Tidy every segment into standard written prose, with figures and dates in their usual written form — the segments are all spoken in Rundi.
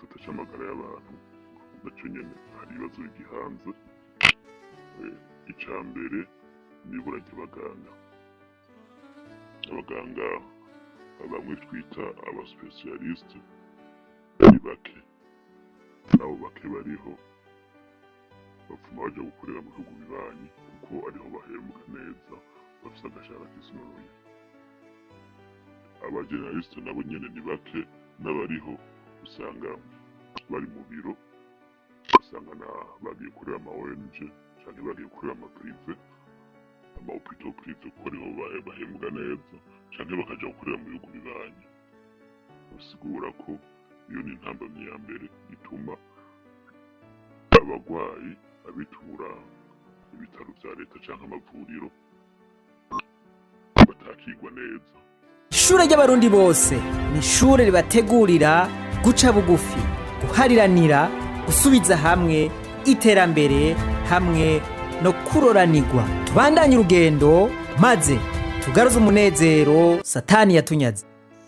igisata c'amagara y'abantu naco nyene hari ibibazo bigihanze. Ica mbere n'ibura ry'abaganga. Abaganga bamwe twita abaspecialiste ni bake, nabo bake bariho bapfuma baja gukorera mu bihugu bibanyi kuko ariho bahembwa neza bafise agashahara kisununuye. Abageneraliste nabo nyene ni bake, n'abariho usanga bari mu biro, usanga bagiye kurera ama ONG canke bagiye kurera ama privé, ama hôpitaux privé kuko ariho bahembwa neza, canke bakaja gukorera mu bihugu bibanyi. Bisigura ko iyo ni intambamyi ya mbere ituma abagwayi abitura ibitaro vya leta canke amavuriro batakigwa neza. Ishure ry'abarundi bose ni ishure ribategurira guca bugufi, guhariranira, gusubiza hamwe, iterambere hamwe no kuroranirwa. Tubandanye urugendo maze tugaruze umunezero Satani yatunyaze.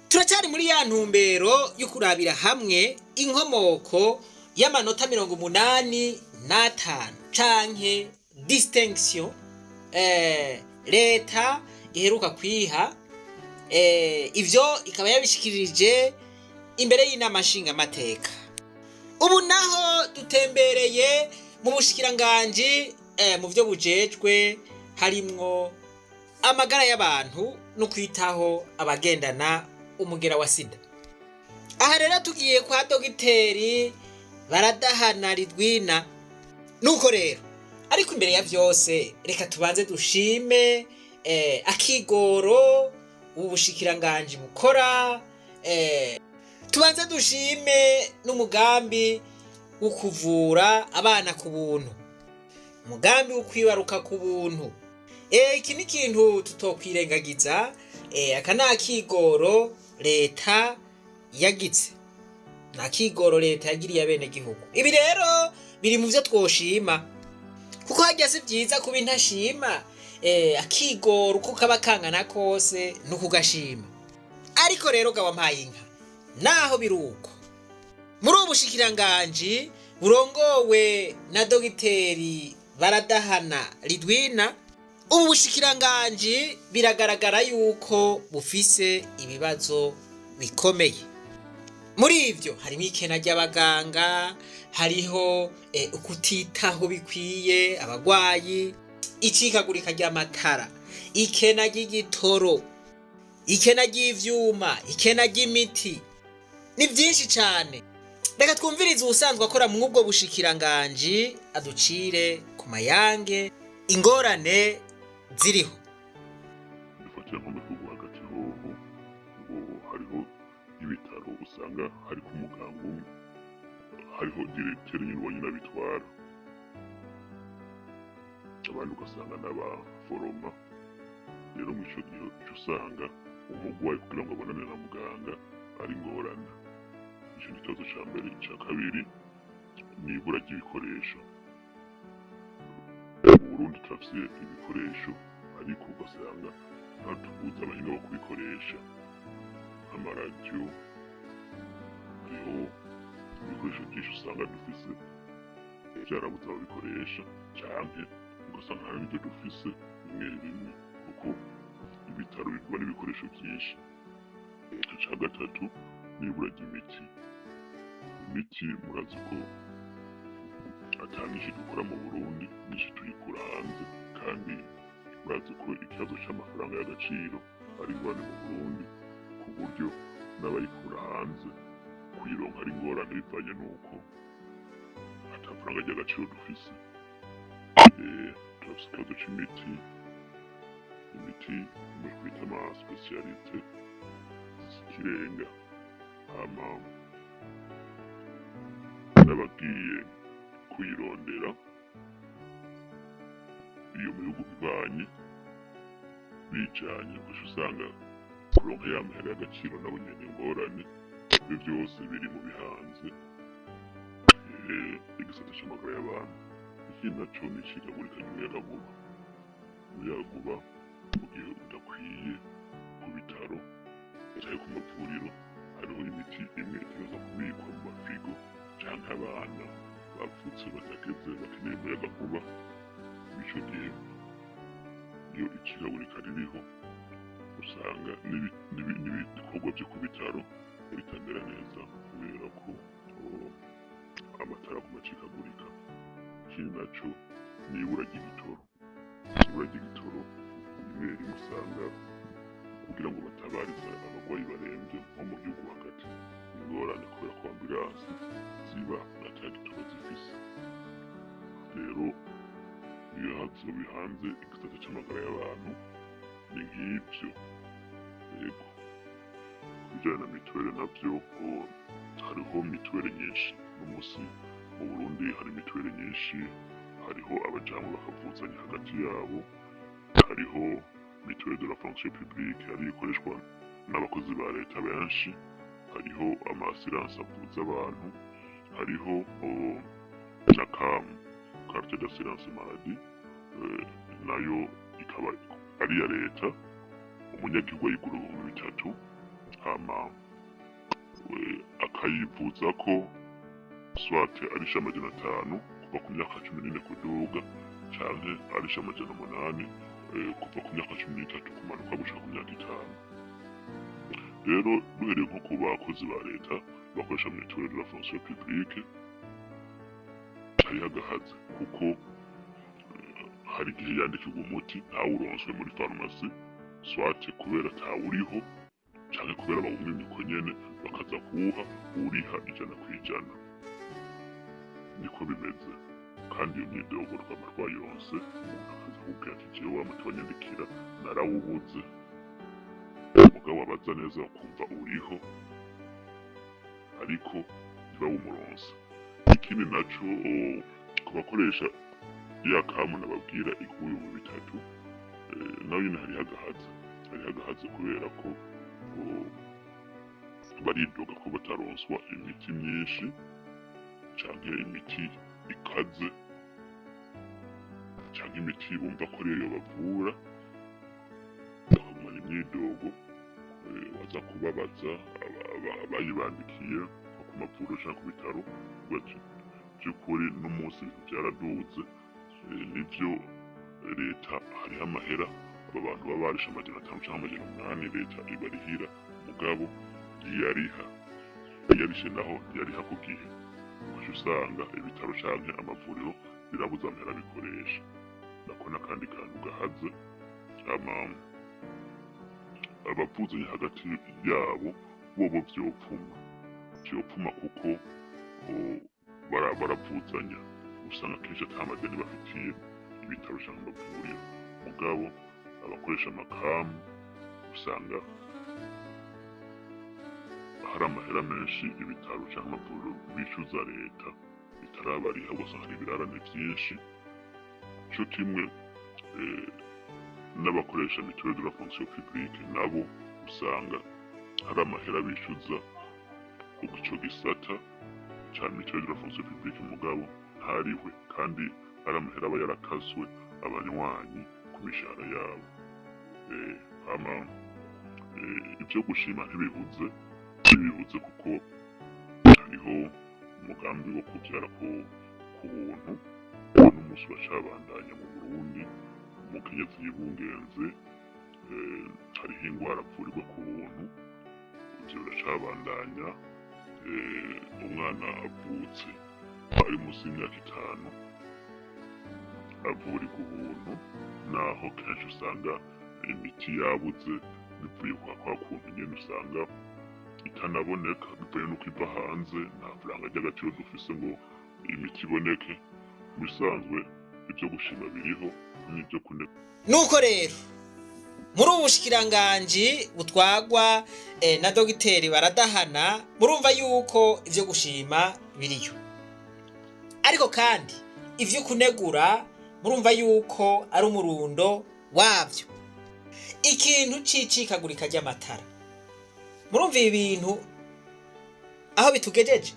Turacyari muri ya ntumbero yo kurabira hamwe inkomoko y'amanota 85 canke distinction leta iheruka kwiha. Ivyo ikaba yabishikirije imbere y'inama nshingamateka. Ubu naho dutembereye mu bushikiranganji mu vyo bujejwe harimwo amagara y'abantu no kwitaho abagendana umugera wa sida. Aha rero tugiye kwa dogiteri Baradahana Ridwina. Nuko rero ariko imbere ya vyose reka tubanze dushime akigoro ubushikiranganji bukora, tubanze dushime n'umugambi wo kuvura abana ku buntu, umugambi wo kwibaruka ku buntu. Iki ni ikintu tutokwirengagiza. Aka nakigoro leta yagize, nakigoro leta yagiriye abene gihugu. Ibi rero biri mu vyo twoshima kuko hajya si vyiza kuba intashima. Akigoro uko kaba kangana kose nukugashima. Ariko rero gawampaye inka naho biruko muri ubushikiranganji burongowe na dogiteri Baradahana Ridwina, ubu bushikiranganji biragaragara yuko bufise ibibazo bikomeye. Muri ivyo harimo ikena ry'abaganga, hariho ukutitaho bikwiye abagwayi, icikagurika ry'amatara, ikena ry'igitoro, ikena ry'ivyuma, ikena ry'imiti. Ni vyinshi cane. Reka twumvirize ubusanzwe akora mu ubwo bushikiranganji aducire ku mayange ingorane ziriho. Dufatira nko mu gihugu hagati hoho ngo hariho ibitaro usanga hariko umuganga umwe, hariho diregiteri nyine wanyina bitwara, abandi ugasanga n'abaforoma. Rero mw'ico gihe usanga umugwayi kugira ngo abonane na muganga ari ingorane. Ico ni ikibazo ca mbere. Ica kabiri ni ibura ry'ibikoresho. Mu Burundi turafise ibikoresho ariko ugasanga ntatubuza abahinga bo kubikoresha, amaradiyo, hariho ibikoresho vyinshi usanga dufise vyarabuze ababikoresha, canke ugasanga hari n'ivyo dufise bimwe bimwe kuko ibitaro biguma n'ibikoresho vyinshi. Ica gatatu ni ibura ry'imiti. Imiti murazi ko ata myinshi dukora mu Burundi, myinshi tuyikura hanze, kandi murazi ko ikibazo c'amafaranga y'agaciro ari ingorane mu Burundi ku buryo n'abayikura hanze kuyironka ari ingorane bivanye n'uko ata faranga ry'agaciro dufise. Turafise ikibazo c'imiti, imiti muri kwita ama specialite z'ikirenga, hama n'abagiye kuyirondera iyo mu bihugu bibanye bijanye, gusa usanga kuronka ya mahera y'agaciro nabo nyene ingorane. Ibyo vyose biri mu bihanze igisata c'amagara y'abantu. Ikindi naco ni icikagurika ry'umuyagankuba. Umuyagankuba mu gihe udakwiye ku bitaro canke ku mavuriro, hariho imiti imwe itegerezwa kubikwa mu mafrigo abana bavutse batageze bakeneye umuyagankuba ico gihe iyo icikagurika ririho usanga n'ibikorwa vyo ku bitaro bitamera neza kubera ko amatara aguma acikagurika. Ikindi naco ni ibura ry'igitoro. Ibura ry'igitoro rimwe rimwe usanga kugira ngo batabariza abarwayi barembye nko mu gihugu hagati ingorane kubera ko ambulansi ziba ata gitoro zifise. Rero iyo hazoba hanze igisata c'amagara y'abantu ni nk'ivyo. Yego kubijanye na mituweli navyo hariho mituweli nyinshi n'umusi mu Burundi hari mituweli nyinshi, hariho abajanwa bakavuzanya hagati yabo, hariho mituweli de la fonction publique ariyo ikoreshwa n'abakozi ba leta benshi, hariho ama assurance avuza abantu, hariho na CAM carte d'assurance maladie nayo ikaba ari iya leta, umunyagihugu ayigura 3,000 hama akayivuza ko swate arisha 500 kuva ku myaka 14 kuduga canke arisha 800 kuva ku myaka 13 kumanuka gushika ku myaka 5. Rero duhereye nko ku bakozi ba leta bakoresha mituweli de la fonction publique hari hagahaze kuko hari igihe yandikirwa umuti ntawuronswe muri farumasi swate kubera atawuriho canke kubera bawumimye uko nyene bakaza kuwuha uriha 100%. Niko bimeze kandi iyo myidogo amarwayi yose umuntu akaza kubwira ati jewe wa muti wanyandikira narawubuze, umugabo abaza neza bakumva uriho ariko ntibawumuronse. Ikindi naco ku bakoresha ya kamu nababwira iguye mu 3 nayo nyene hari hagahaze kubera ko baridoga ko bataronswa imiti myinshi canke imiti ikaze canke imiti bumva ko ariyo bavura, bakagumana imyidogo waza kubabaza abayibandikiye nko ku mavuriro canke ku bitaro bati by'ukuri n'umunsi byaraduze nivyo leta hariho amahera aba bantu baba barisha 500 canke 800 leta ibarihira mugabo yarishe naho yariha ku gihe ukaca usanga ibitaro canke amavuriro birabuza amahera bikoresha. Nako n'akandi kantu gahaze abavuzanya hagati yabo bobo vyopfuma kuko baravuzanya usanga kenshi ata madeni bafitiye ibitaro canke amavuriro, mugabo abakoresha amakamu usanga hari amahera menshi ibitaro canke amavuriro bishuza leta bitarabariha, ugasanga hari ibirarane vyinshi. Co kimwe n'abakoresha mituweli de la fonction publique nabo usanga hari amahera bishuza ico gisata ca mituweli de la fonction publique mugabo ntariwe kandi hari amahera aba yarakaswe abanywanyi ku mishahara yabo. Ivyo gushima ntibibuze kuko hariho umugambi wo kuvyara ku buntu n'umunsi uracabandanya mu Burundi, umukenyezi yibungenze hariho ingwara avurirwa ku buntu, ivyo biracabandanya. Umwana avutse ari musi y'imyaka 5 avurirwa ubuntu, naho kenshi usanga imiti yabuze bivuye kwa kuntu nyene usanga itanaboneka bivuye nuko iva hanze, nta faranga ry'agaciro dufise ngo imiti iboneke. Bisanzwe ivyo gushima biriho n'ivyo kuneka. Nuko rero muri ubu bushikiranganji butwagwa na dogiteri Baradahana murumva yuko ivyo gushima biriyo, ariko kandi ivyo kunegura murumva yuko ari umurundo wavyo. Ikintu c'icikagurika ry'amatara, murumva ibintu aho bitugejeje.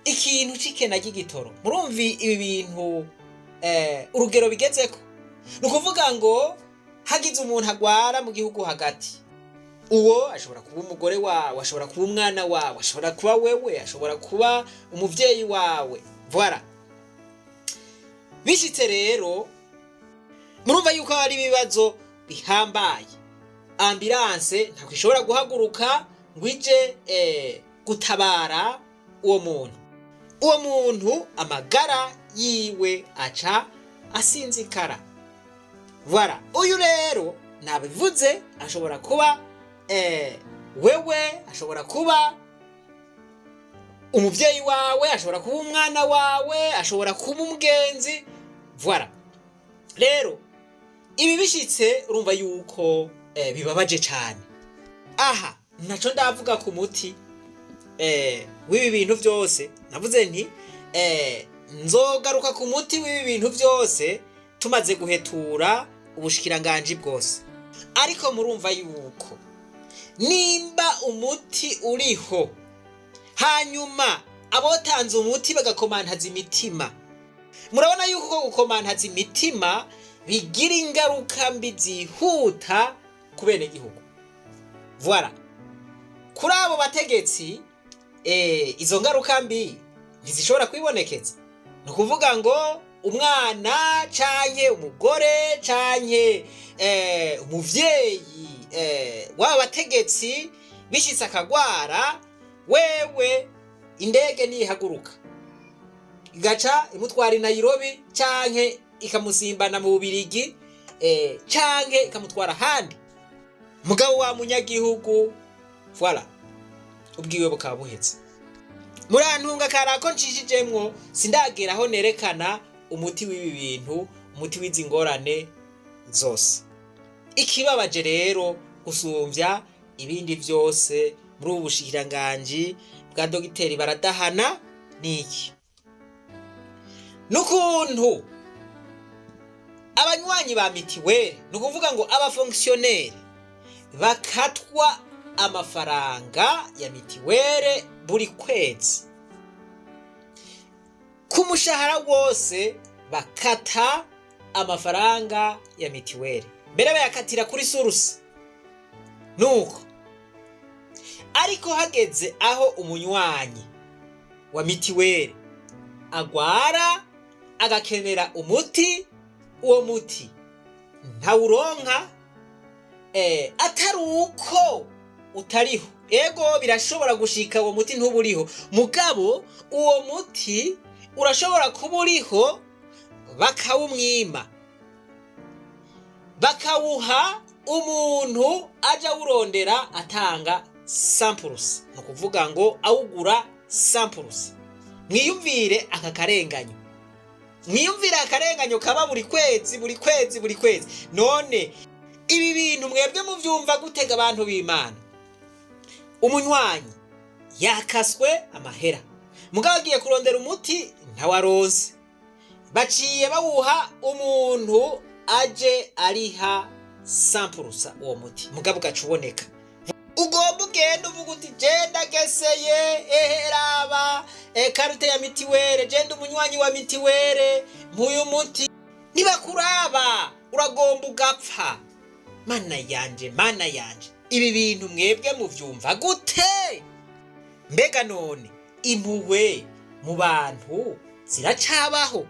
Ikintu c'ikena ry'igitoro, murumva ibi bintu urugero bigezeko. Nukuvuga ngo hagize umuntu agwara mu gihugu hagati, uwo ashobora kuba umugore wawe, ashobora kuba umwana wawe, ashobora kuba wewe, ashobora kuba umuvyeyi wawe. Voilà. Bishitse rero murumva yuko hari ibibazo bihambaye. Ambulance ntabwo ishobora guhaguruka ngo ije gutabara uwo muntu. Uwo muntu amagara yiwe aca asinzikara. Voilà. Uyu rero nabivuze ashobora kuba wewe, ashobora kuba umuvyeyi wawe, ashobora kuba umwana wawe, ashobora kuba umugenzi. Voilà. Rero ibi bishitse urumva yuko bibabaje cyane. Aha naco ndavuga ku muti w'ibi bintu byose. Navuze nti nzogaruka ku muti w'ibi bintu byose tumaze guhetura ubushikiranganje bwose. Ariko murumva yuko nimba umuti uriho hanyuma abotanze umuti bagakomantaza imitima, murabona yuko gukomantaza imitima bigira ingaruka mbi zihuta ku bene gihugu. Voilà. Kuri abo bategetsi izo ngaruka mbi ntizishobora kwibonekeza. No kuvuga ngo umwana canke umugore canke umuvyeyi waba bategetsi bishitse akagwara, wewe indege nihaguruka igaca imutwara i Nairobi canke ikamusimbana mu Bubirigi canke ikamutwara handi, mugabo wa munyagihugu voilà ubwiwe bukaba buhetse. Murantunga karako nshishijemwo sindageraho nerekana umuti w'ibi bintu, umuti w'izi ngorane zose. Ikibabaje rero gusumvya ibindi byose muri ubu bushikiranganje bwa Dogiteri Baradahana niki? Nukuntu abanywanyi ba mitiweli, nukuvuga ngo abafonctionnaire bakatwa amafaranga ya mitiweli buri kwezi. Ku mushahara wose bakata amafaranga ya mitiweli, mbere bayakatira kuri source. Nuko ariko hageze aho umunywanyi wa mitiweli agwara agakenera umuti, uwo muti ntawuronka atari uko utariho. Ego birashobora gushika uwo muti ntuburiho, mugabo uwo muti urashobora kuba uriho bakawumwima, bakawuha umuntu aja urondera atanga 100%. No kuvuga ngo awugura 100%. Mwiyumvire aka karenganyo, mwiyumvire akarenganyo kaba buri kwezi. None ibi bintu mwebwe muvyumva gutega abantu b'Imana? Umunywanyi yakaswe amahera, mugabo agiye kurondera umuti ntawaronse, baciye bawuha umuntu aje ariha 100% uwo muti, mugabo gacuboneka. Ugomba ugenda uvuga uti jenda geseye raba karute ya mitiwere, jenda umunywanyi wa mitiwere mpuyu muti, nibakuraba uragomba ugapfa. Mana yanje ibi bintu mwebwe muvyumva gute? Mbega none impuhwe mu bantu ziracabaho?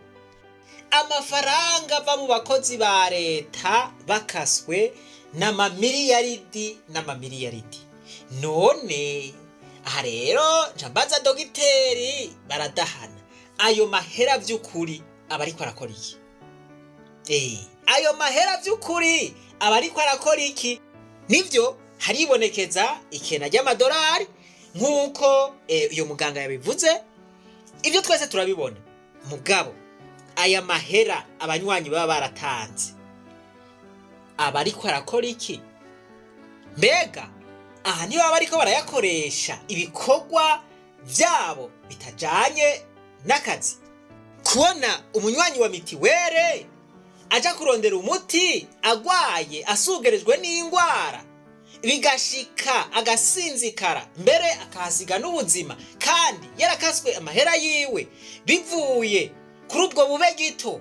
Amafaranga ava mu bakozi ba leta bakaswe n'amamiliyaridi. None aha rero njambaza Dogiteri Baradahana, ayo mahera vy'ukuri aba ariko arakora iki? Ayo mahera vy'ukuri aba ariko arakora iki? Nivyo haribonekeza ikena ry'amadolari nk'uko uyo muganga yabivuze, ivyo twese turabibona. Mugabo aya mahera abanywanyi baba baratanze aba ariko arakora iki? Mbega aha niyo baba ariko barayakoresha ibikorwa vyabo bitajanye n'akazi? Kubona umunywanyi wa mitiwere aja kurondera umuti agwaye asugerejwe n'ingwara, bigashika agasinzikara, mbere akahasiga n'ubuzima, kandi yarakaswe amahera yiwe bivuye kuri ubwo bube gito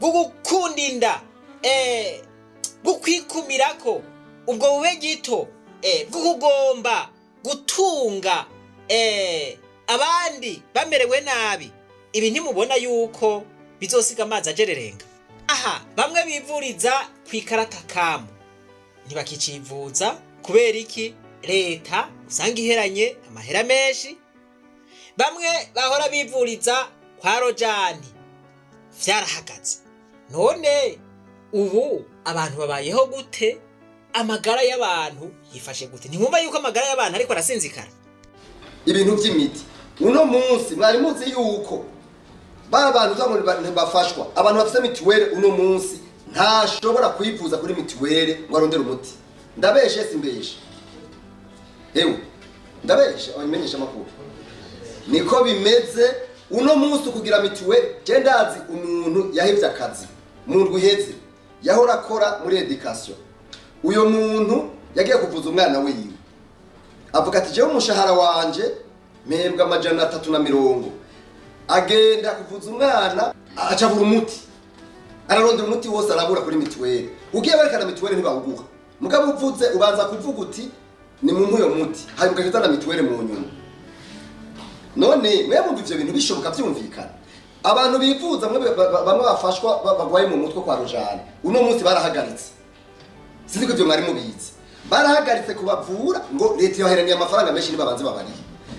bwo gukunda inda, gukwikumirako ubwo bube gito bwo kugomba gutunga abandi bamerewe nabi, ibi ntimubona yuko bizosiga amazi ajererenga? Aha bamwe bivuriza ku ikarata kamu ntibakicivuza kubera iki? Leta usanga iheranye amahera menshi. Bamwe bahora bivuriza kwa Rojani vyarahagaze. None ubu abantu babayeho gute? Amagara y'abantu yifashe gute? Ntimwumva yuko amagara y'abantu ariko arasinzikara? Ibintu by'imiti uno munsi mwari muzi yuko abantu bafashwa, abantu bafite mituwele uno munsi ntashobora kwivuza kuri mituwele ngo arondere umuti. Ndabeshe simbeshe? Ewe ndabeshe abamenyesha makuru. Niko bimeze uno munsi kugira mituwele. Je ndazi umuntu yahevye akazi mu ndwi iheze yahora akora muri education. Uyo muntu yagiye kuvuza umwana wiwe, avuga ati jewe umushahara wanje mpembwa 350. Agenda kuvuza umwana acabura umuti, ararondera umuti wose arabura kuri mituwele. Ugiye barekana mituwele ntibawuguha, mugabo uvuze ubanza kuvuga uti ni mu muyo muti, hanyuma ukajya mituwele mu nyuma. None mwe mumva ivyo bintu bishoboka byumvikana? Abantu bivuza bamwe bafashwa bagwaye mu mutwe kwa Rojani uno munsi barahagaritse. Sinzi ko ivyo mwari mubizi, barahagaritse kubavura ngo leta yoheraniye amafaranga menshi nibabanze babariye.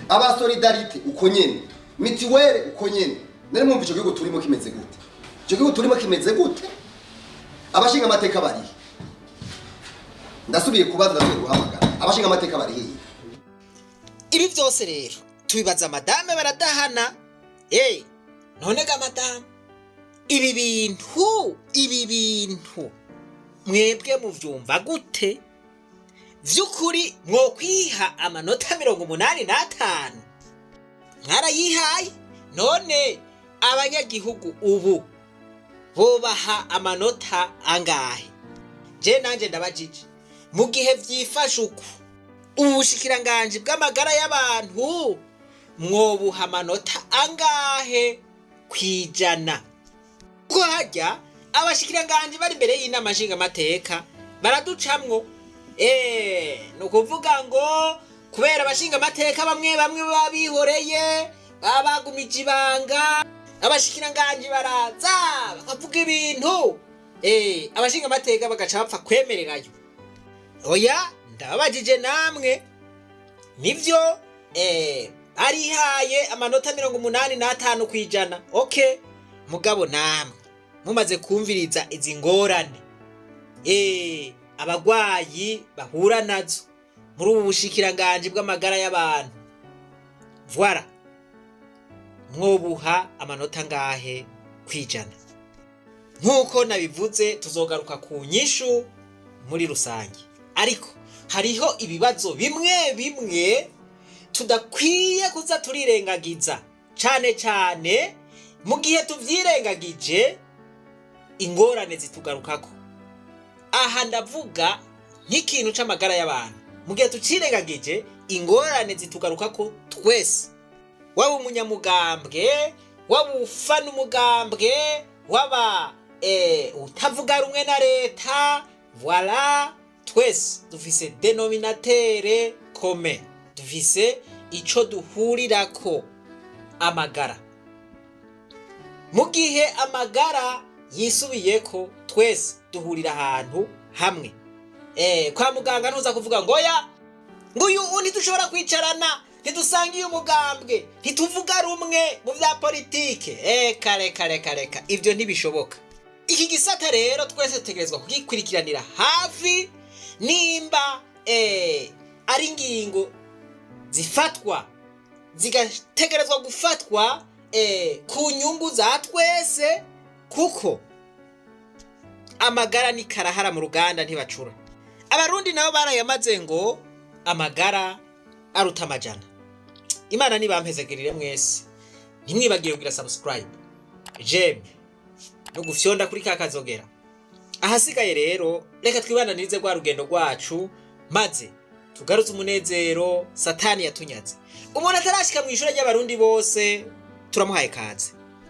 Aba solidarite uko nyene, mituwele uko nyene. Nari mumva ico gihugu turimo kimeze gute? Ico gihugu turimo kimeze gute? Abashinga amateka barihe? Ndasubiye kubaza ndasubiye guhamagara. Abashinga amateka barihe? Ibi byose rero tubibaza madame baradahana. None ga madame, ibi bintu mwebwe muvyumva gute? Vyukuri mwokwiha amanota 85? Mwarayihaye? None abanyagihugu ubu bobaha amanota angahe? Je nanje ndabajije, mu gihe vyifashe uko ubushikiranganji bw'amagara y'abantu mwobuha amanota angahe kwijana? Ko hajya abashikiranganji bari imbere y'inama nshingamateka baraducamwo. No kuvuga ngo kubera abashingamateka bamwe babihoreye babagumije ibanga, abashikiranganji baraza bakavuga ibintu abashingamateka bagaca bapfa kwemererayo. Oya ndababajije namwe, nivyo arihaye amanota 85 kwijana. Okay, mugabo namwe mumaze kumviriza izi ngorane abagwayi bahura nazo muri ubu bushikiranganje bw'amagara y'abantu, voilà, mwobuha amanota ngahe kwijana? Nkuko nabivuze tuzogaruka ku nyishu muri rusange, ariko hariho ibibazo bimwe tudakwiye kuza turirengagiza, cane mu gihe tuvyirengagije ingorane zitugarukako. Aha ndavuga nk'ikintu c'amagara y'abantu, mu gihe tucirengagije ingorane zitugarukako twese, waba umunyamugambwe, waba ufana umugambwe, waba utavuga rumwe na leta, voilà, twese dufise denominateur commun, dufise ico duhurirako, amagara. Mu gihe amagara yisubiyeko twese duhurira ahantu hamwe. Kwa muganga ntuza kuvuga ngo oya nguyu undi dushobora kwicarana ntidusangiye umugambwe ntituvuga rumwe mu vya politike. Kare ivyo ntibishoboka. Iki gisata rero twese tutegerezwa kugikurikiranira hafi, nimba ari ingingo zifatwa zigategerezwa gufatwa ku nyungu za twese, kuko amagara ni karahara mu ruganda ntibacura. Abarundi nabo barayamaze ngo amagara aruta amajana. Imana nibampezagirire mwese, ntimwibagiye kugira subscribe, j'aime no gufyonda kuri kakazogera. Ahasigaye rero reka twibananize rwa rugendo rwacu, maze tugaruze umunezero satani yatunyaze. Umuntu atarashika mu ishuri ry'abarundi bose turamuhaye kaze.